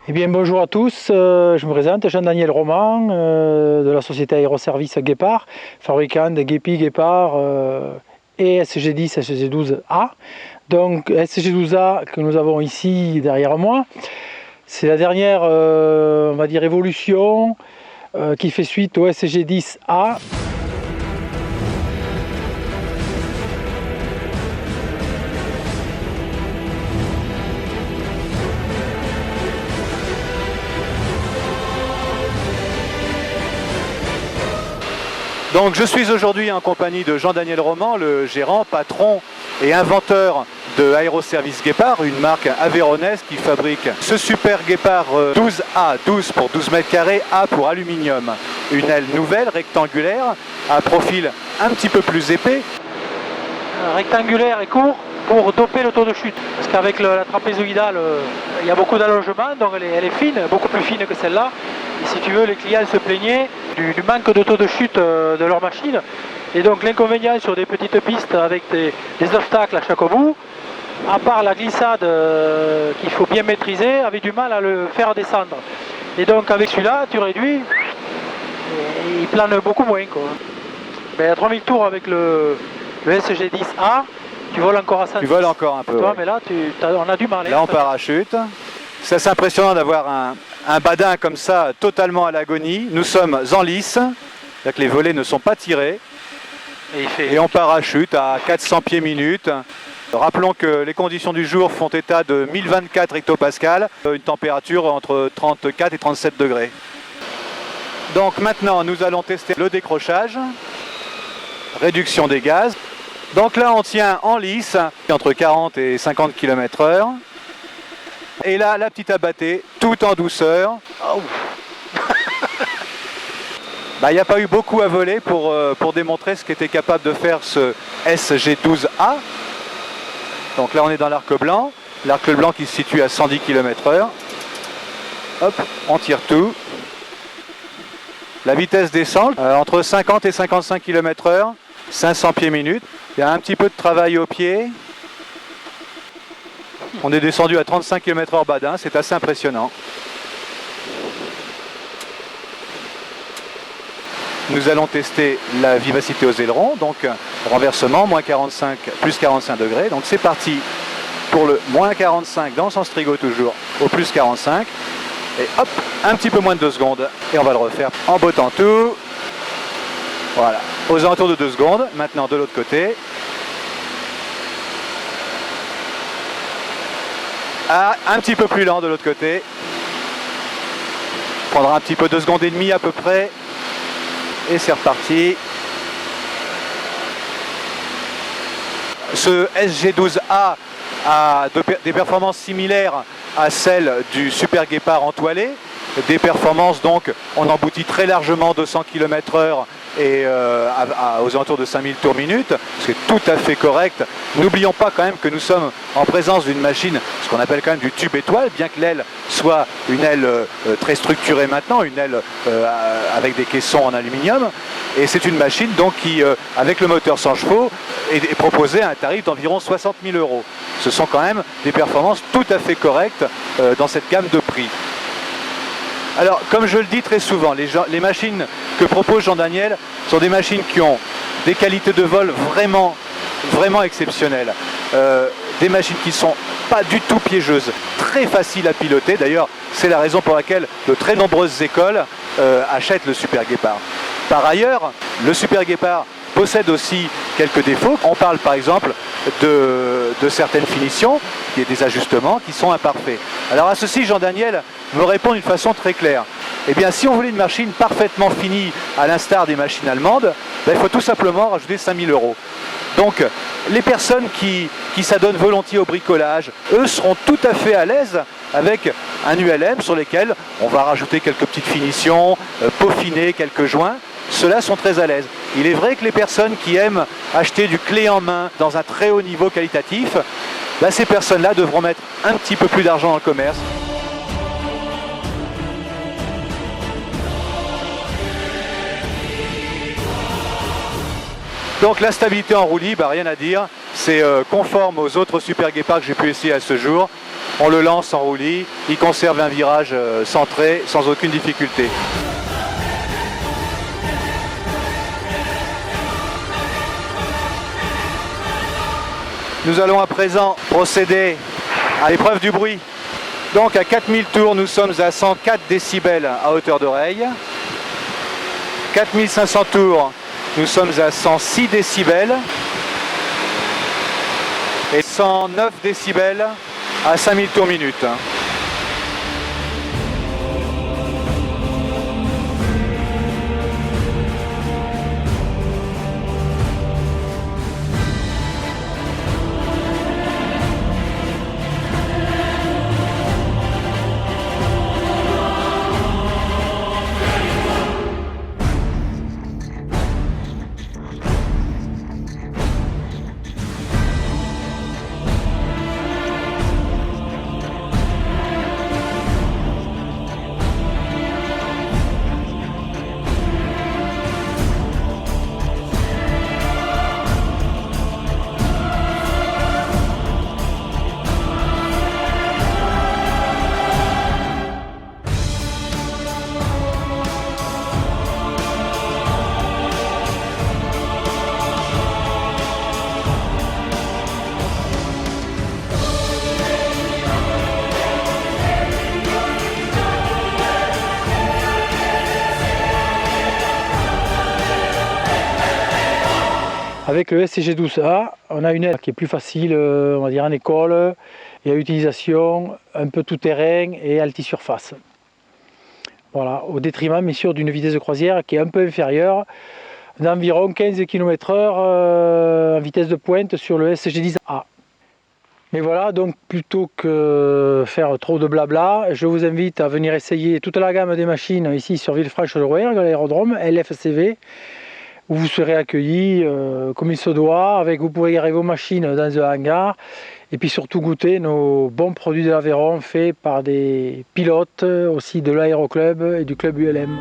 Eh bien, bonjour à tous, je me présente, Jean-Daniel Roman de la société Aéroservice Guépard, fabricant de Guépi, Guépard et SG10, SG12A. Donc SG12A que nous avons ici derrière moi, c'est la dernière on va dire évolution qui fait suite au SG10A. Donc je suis aujourd'hui en compagnie de Jean-Daniel Roman, le gérant, patron et inventeur de Aéroservice Guépard, une marque avéronaise qui fabrique ce super Guépard 12A, 12 pour 12 mètres carrés, A pour aluminium. Une aile nouvelle, rectangulaire, à profil un petit peu plus épais. Rectangulaire et court pour doper le taux de chute. Parce qu'avec la trapézoïdale, il y a beaucoup d'allongement, donc elle est fine, beaucoup plus fine que celle-là. Et si tu veux, les clients se plaignaient du manque de taux de chute de leur machine. Et donc l'inconvénient sur des petites pistes avec des obstacles à chaque bout, à part la glissade qu'il faut bien maîtriser, avait du mal à le faire descendre. Et donc avec celui-là, tu réduis, et il plane beaucoup moins, quoi. Mais à 3000 tours avec le SG10A, tu voles encore à 110. Tu voles encore un peu. Toi, ouais. mais là, on a du mal. Là, on parachute. C'est assez impressionnant d'avoir un badin comme ça, totalement à l'agonie. Nous sommes en lice, c'est-à-dire que les volets ne sont pas tirés. Et on parachute à 400 pieds minute. Rappelons que les conditions du jour font état de 1024 hectopascales, une température entre 34 et 37 degrés. Donc maintenant, nous allons tester le décrochage, réduction des gaz. Donc là, on tient en lice, entre 40 et 50 km/h. Et là, la petite abattée, tout en douceur. Oh. Il n'y a pas eu beaucoup à voler pour démontrer ce qu'était capable de faire ce SG12A. Donc là, on est dans l'arc blanc qui se situe à 110 km/h. Hop, on tire tout. La vitesse descend entre 50 et 55 km/h, 500 pieds minute. Il y a un petit peu de travail au pied. On est descendu à 35 km/h badin, c'est assez impressionnant. Nous allons tester la vivacité aux ailerons, donc renversement, moins 45, plus 45 degrés. Donc c'est parti pour le moins 45 dans le sens trigo toujours, au plus 45. Et hop, un petit peu moins de 2 secondes. Et on va le refaire en bottant tout. Voilà, aux alentours de 2 secondes. Maintenant de l'autre côté. Ah, un petit peu plus lent de l'autre côté. Prendra un petit peu 2 secondes et demie à peu près. Et c'est reparti. Ce SG12A a des performances similaires à celles du Super Guépard entoilé. Des performances donc, on emboutit très largement 200 km/h et aux alentours de 5000 tours minute, c'est tout à fait correct. N'oublions pas quand même que nous sommes en présence d'une machine, ce qu'on appelle quand même du tube étoile, bien que l'aile soit une aile très structurée maintenant, une aile avec des caissons en aluminium. Et c'est une machine donc qui, avec le moteur 100 chevaux, est proposée à un tarif d'environ 60 000 €. Ce sont quand même des performances tout à fait correctes dans cette gamme de prix. Alors, comme je le dis très souvent, les machines que propose Jean-Daniel sont des machines qui ont des qualités de vol vraiment, vraiment exceptionnelles. Des machines qui ne sont pas du tout piégeuses, très faciles à piloter. D'ailleurs, c'est la raison pour laquelle de très nombreuses écoles achètent le Super Guépard. Par ailleurs, le Super Guépard possède aussi quelques défauts. On parle par exemple de certaines finitions, il y a des ajustements qui sont imparfaits. Alors à ceci, Jean-Daniel me répond d'une façon très claire. Eh bien, si on voulait une machine parfaitement finie, à l'instar des machines allemandes, il faut tout simplement rajouter 5 000 €. Donc, les personnes qui s'adonnent volontiers au bricolage, eux seront tout à fait à l'aise avec un ULM sur lesquels on va rajouter quelques petites finitions, peaufiner quelques joints. Ceux-là sont très à l'aise. Il est vrai que les personnes qui aiment acheter du clé en main dans un très haut niveau qualitatif, ces personnes-là devront mettre un petit peu plus d'argent dans le commerce. Donc la stabilité en roue libre, rien à dire, c'est conforme aux autres Super Guépards que j'ai pu essayer à ce jour. on le lance en roulis, il conserve un virage centré sans aucune difficulté. Nous allons à présent procéder à l'épreuve du bruit. Donc à 4000 tours, nous sommes à 104 décibels à hauteur d'oreille. 4500 tours, nous sommes à 106 décibels. Et 109 décibels à 5000 tours minute. Avec le SCG12A, on a une aile qui est plus facile, on va dire en école et à utilisation un peu tout terrain et altisurface. Voilà, au détriment bien sûr d'une vitesse de croisière qui est un peu inférieure, d'environ 15 km/h en vitesse de pointe sur le SCG10A. Mais voilà, donc plutôt que faire trop de blabla, je vous invite à venir essayer toute la gamme des machines ici sur Villefranche-de-Rouergue, l'aérodrome LFCV, où vous serez accueillis comme il se doit, vous pourrez garer vos machines dans un hangar et puis surtout goûter nos bons produits de l'Aveyron faits par des pilotes aussi de l'aéroclub et du club ULM.